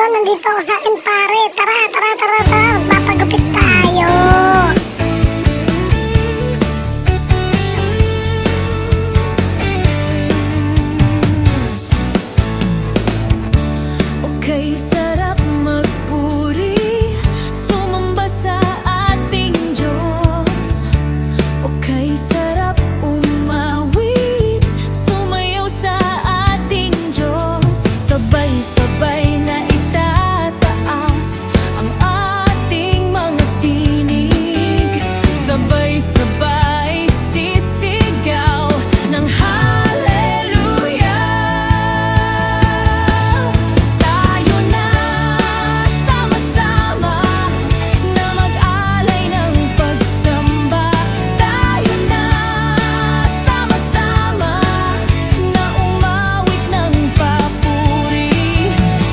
nandito ako sa akin pare. Tara, tara, tara, tara. Magpapagupit tayo. Okay, sarap magpuri, sumamba sa ating Diyos. Okay, sarap umawit, sumayaw sa ating Diyos. Sabay-sabay na itataas ang ating mga tinig. Sabay-sabay sisigaw ng hallelujah. Tayo na sama-sama na mag-alay ng pagsamba. Tayo na sama-sama na umawit ng papuri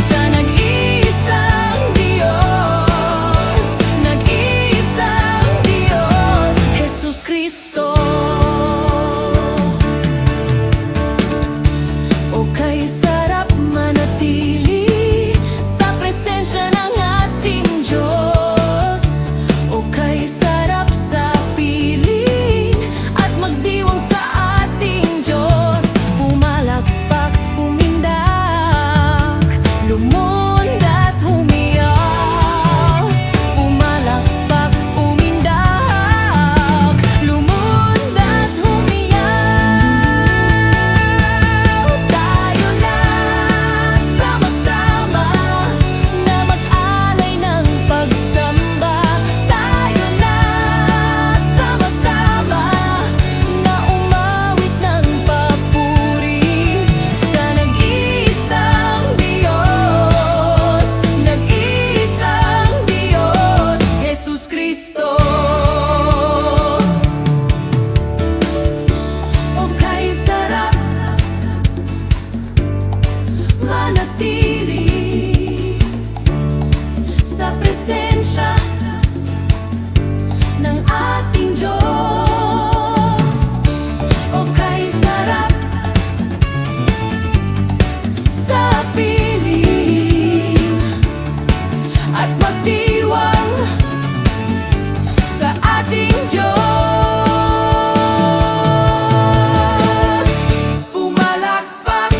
sa nag-iisang Diyos, nag-iisang Diyos, Jesus Cristo. Okay, sarap manatili sa presensya ng ating Diyos. Okay, sarap sa piling at magdiwang sa ating Diyos. Pumalakpak, pumindak, lumundat, humiyak. Pumalakpak, pumindak, lumundat, humiyak. Tayo na sama-sama na mag-alay ng pagsamba. Tayo na sama-sama na umawit ng papuri sa nag-iisang Diyos, nag-iisang Diyos, Jesus Cristo. Okay, sarap manatili sa presensya ng ating Diyos. Okay, sarap sa piling at magdiwang sa ating Diyos. Pumalakpak,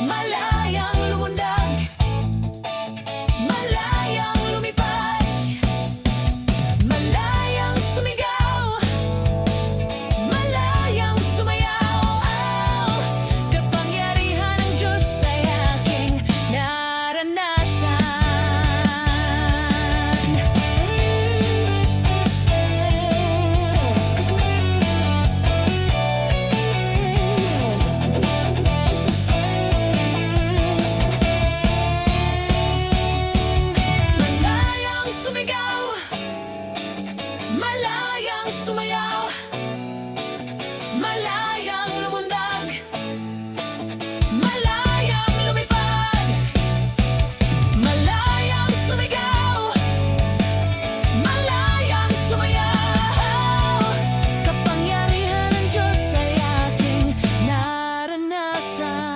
Malayang lumundag, malayang lumipad, malayang sumigaw, malayang sumayaw. Kapangyarihan ng Diyos ay aking naranasan. Malayang sumigaw, malayang sumayaw, malayang lumundag, malayang lumipad, malayang sumigaw, malayang sumayaw. Kapangyarihan ng Diyos ay aking naranasan.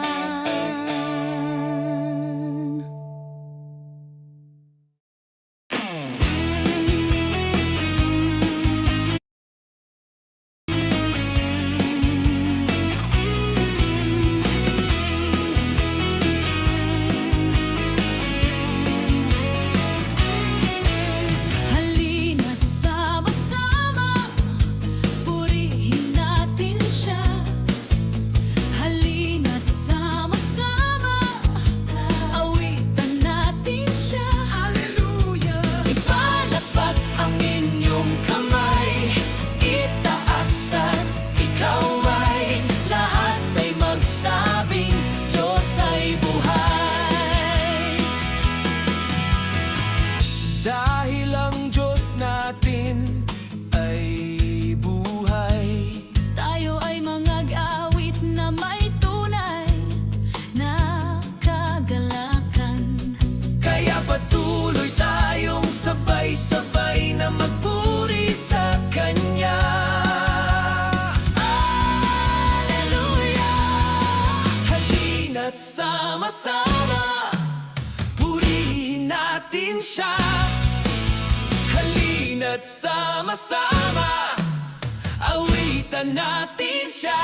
Halina't sama-sama, purihin natin siya. Halina't sama-sama, awitan natin siya. Hallelujah! Ipalapag ang inyong kamay, itaas at ikaw ay lahat ay magsabing Diyos ay buhay. Dahil ang Diyos natin ay buhay. Tayo ay mangag-awit na may tunay na kagalakan. Kaya patuloy tayong sabay-sabay na magpuri sa Kanya. Hallelujah! Halina't sama-sama, purihin natin siya. Halina't sama-sama, awitan natin siya.